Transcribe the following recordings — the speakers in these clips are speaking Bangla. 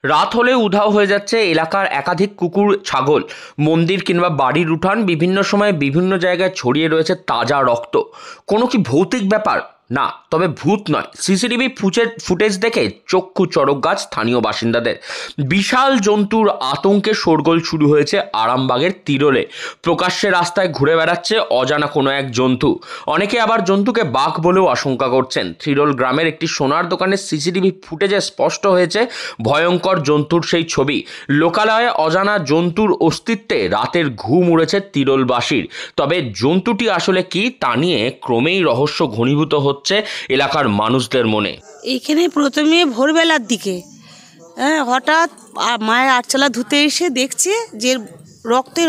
রাত হলে উধাও হয়ে যাচ্ছে এলাকার একাধিক কুকুর ছাগল। মন্দির কিংবা বাড়ির উঠান বিভিন্ন সময় বিভিন্ন জায়গায় ছড়িয়ে রয়েছে তাজা রক্ত। কোনো কি ভৌতিক ব্যাপার? না, তবে ভূত নয়। সিসিটিভি ফুটেজ দেখে চক্ষু চড়ক গাছ স্থানীয় বাসিন্দাদের। বিশাল জন্তুর আতঙ্কে শোরগোল শুরু হয়েছে আরামবাগের তিরোলে। প্রকাশ্যে রাস্তায় ঘুরে বেড়াচ্ছে অজানা কোনো এক জন্তু। অনেকে আবার জন্তুকে বাঘ বলেও আশঙ্কা করছেন। তিরোল গ্রামের একটি সোনার দোকানের সিসিটিভি ফুটেজে স্পষ্ট হয়েছে ভয়ঙ্কর জন্তুর সেই ছবি। লোকালয়ে অজানা জন্তুর অস্তিত্বে রাতের ঘুম উড়েছে তিরোলবাসীর। তবে জন্তুটি আসলে কি তা নিয়ে ক্রমেই রহস্য ঘনীভূত হচ্ছে এলাকার মানুষদের মনে। এইখানে প্রথমে ভোরবেলার দিকে হঠাৎ মায়ের আটচালা ধুতে এসে দেখছে যে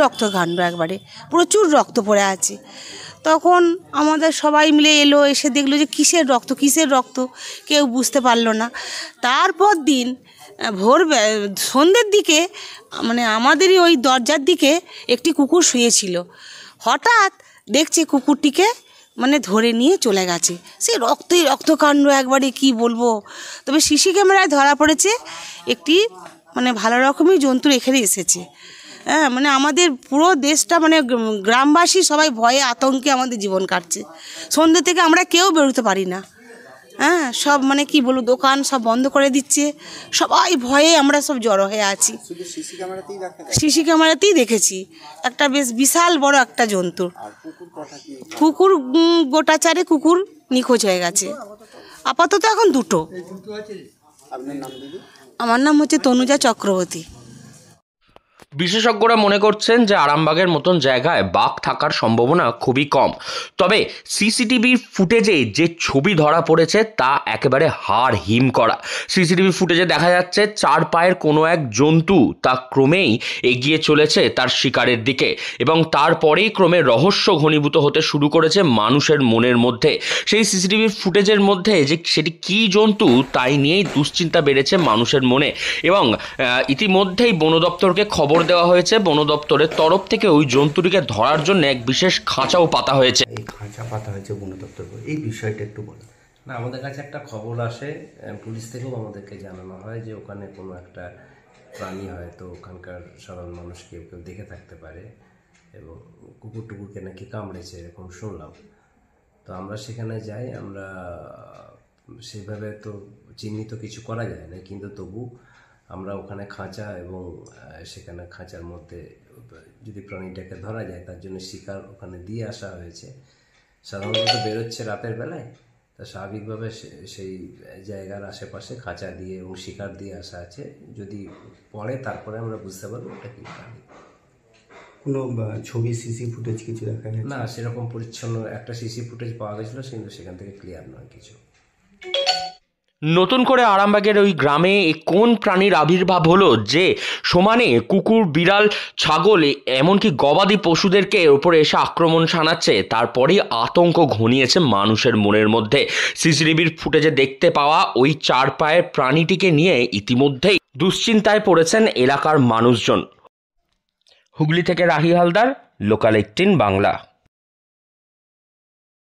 রক্তকাণ্ড, একবারে প্রচুর রক্ত পড়ে আছে। তখন আমাদের সবাই মিলে এলো, এসে দেখলো যে কিসের রক্ত কেউ বুঝতে পারলো না। তারপর দিন সন্ধ্যের দিকে আমাদেরই ওই দরজার দিকে একটি কুকুর শুয়েছিল। হঠাৎ দেখছি কুকুরটিকে ধরে নিয়ে চলে গেছে। সে রক্তকাণ্ড, একবারে কি বলবো। তবে সিসি ক্যামেরায় ধরা পড়েছে একটি ভালো রকমই জন্তু এখানে এসেছে। আমাদের পুরো দেশটা গ্রামবাসী সবাই ভয়ে আতঙ্কে আমাদের জীবন কাটছে। সন্ধ্যে থেকে আমরা কেউ বেরোতে পারি না। সব কি বলবো, দোকান সব বন্ধ করে দিচ্ছে, সবাই ভয়ে আমরা সব জড়ো হয়ে আছি। সিসি ক্যামেরাতেই দেখেছি একটা বেশ বিশাল বড় একটা জন্তু। কুকুর গোটা চারে কুকুর নিখোঁজ হয়ে গেছে। আপাতত এখন দুটো। আমার নাম হচ্ছে তনুজা চক্রবর্তী। বিশেষজ্ঞরা মনে করছেন যে আরামবাগের মতন জায়গায় বাঘ থাকার সম্ভাবনা খুবই কম। তবে সিসিটিভির ফুটেজে যে ছবি ধরা পড়েছে তা একেবারে হাড় হিম করা। সিসিটিভি ফুটেজে দেখা যাচ্ছে চার পায়ের কোনো এক জন্তু তা ক্রমেই এগিয়ে চলেছে তার শিকারের দিকে, এবং তারপরেই ক্রমে রহস্য ঘনীভূত হতে শুরু করেছে মানুষের মনের মধ্যে। সেই সিসিটিভি ফুটেজের মধ্যে যে সেটি কী জন্তু তাই নিয়েই দুশ্চিন্তা বেড়েছে মানুষের মনে, এবং ইতিমধ্যেই বন দপ্তরকে খবর দেওয়া হয়েছে। বন দপ্তরের তরফ থেকে ওই জন্তুটিকে ধরার জন্য এক বিশেষ খাঁচাও পাতা হয়েছে। এই খাঁচা পাতা হয়েছে বন দপ্তর, এই বিষয়টা একটু বলো। না, আমাদের কাছে একটা খবর আসে, পুলিশ থেকেও আমাদেরকে জানানো হয় যে ওখানে কোনো একটা প্রাণী হয়তো ওখানকার সাধারণ মানুষ কেউ দেখে থাকতে পারে, এবং কুকুর টুকুরকে নাকি কামড়েছে এরকম শুনলাম। তো আমরা সেখানে যাই। আমরা সেভাবে তো চিহ্নিত কিছু করা যায় না, কিন্তু তবু আমরা ওখানে খাঁচা এবং সেখানে খাঁচার মধ্যে যদি প্রাণীটাকে ধরা যায় তার জন্য শিকার ওখানে দিয়ে আসা হয়েছে। সাধারণত বেরোচ্ছে রাতের বেলায়, তা স্বাভাবিকভাবে সেই জায়গার আশেপাশে খাঁচা দিয়ে এবং শিকার দিয়ে আসা আছে। যদি পড়ে তারপরে আমরা বুঝতে পারবো ওটা কি প্রাণী। কোনো ছবি সিসি ফুটেজ কিছু দেখা যায় না, সেরকম পরিচ্ছন্ন একটা সিসি ফুটেজ পাওয়া গেছিলো, কিন্তু সেখান থেকে ক্লিয়ার নয় কিছু। নতুন করে আরামবাগের ওই গ্রামে কোন প্রাণীর আবির্ভাব হলো যে সমানে কুকুর, বিড়াল, ছাগল এমনকি গবাদি পশুদেরকে ওপরে এসে আক্রমণ শানাচ্ছে, তারপরেই আতঙ্ক ঘনিয়েছে মানুষের মনের মধ্যে। সিসিটিভির ফুটেজে দেখতে পাওয়া ওই চার পায়ের প্রাণীটিকে নিয়ে ইতিমধ্যেই দুশ্চিন্তায় পড়েছেন এলাকার মানুষজন। হুগলি থেকে রাহি হালদার, লোকাল 18 বাংলা।